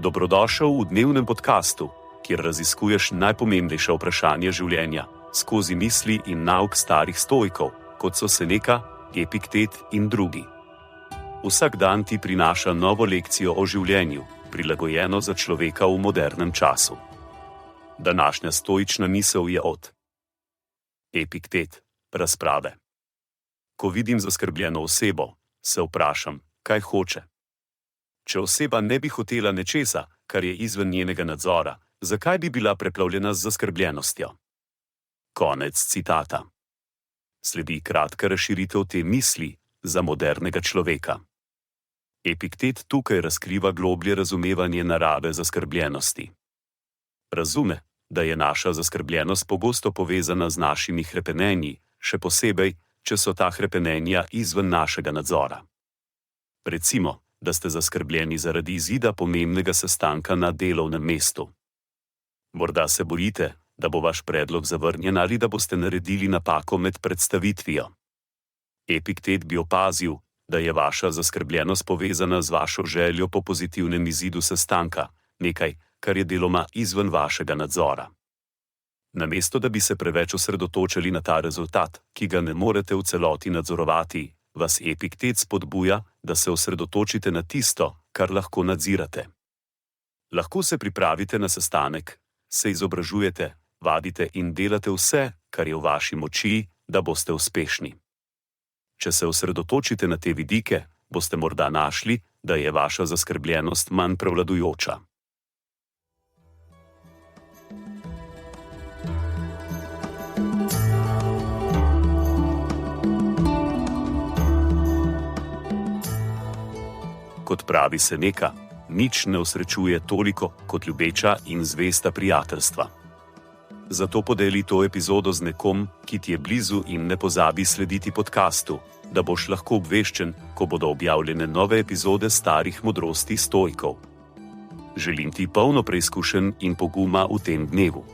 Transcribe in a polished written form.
Dobrodošel v dnevnem podkastu, kjer raziskuješ najpomembnejša vprašanja življenja skozi misli in nauk starih stoikov, kot so Seneca, Epiktet in drugi. Vsak dan ti prinaša novo lekcijo o življenju, prilagojeno za človeka v modernem času. Današnja stoična misel je od Epiktet, razprave. Ko vidim zaskrbljeno osebo, se vprašam, kaj hoče. Če oseba ne bi hotela nečesa, kar je izven njenega nadzora, zakaj bi bila preplavljena z zaskrbljenostjo? Konec citata. Sledi kratka razširitev te misli za modernega človeka. Epiktet tukaj razkriva globlje razumevanje narave zaskrbljenosti. Razume, da je naša zaskrbljenost pogosto povezana z našimi hrepenenji, še posebej, če so ta hrepenenja izven našega nadzora. Recimo, da ste zaskrbljeni zaradi izida pomembnega sestanka na delovnem mestu. Morda se bojite, da bo vaš predlog zavrnjen ali da boste naredili napako med predstavitvijo. Epiktet bi opazil, da je vaša zaskrbljenost povezana z vašo željo po pozitivnem izidu sestanka, nekaj, kar je deloma izven vašega nadzora. Namesto da bi se preveč osredotočili na ta rezultat, ki ga ne morete v celoti nadzorovati, vas Epiktet spodbuja, da se osredotočite na tisto, kar lahko nadzirate. Lahko se pripravite na sestanek, se izobražujete, vadite in delate vse, kar je v vaši moči, da boste uspešni. Če se osredotočite na te vidike, boste morda našli, da je vaša zaskrbljenost manj prevladujoča. Kot pravi Seneca, nič ne osrečuje toliko kot ljubeča in zvesta prijateljstva. Zato podeli to epizodo z nekom, ki ti je blizu in ne pozabi slediti podkastu, da boš lahko obveščen, ko bodo objavljene nove epizode starih modrosti stoikov. Želim ti polno preizkušenj in poguma v tem dnevu.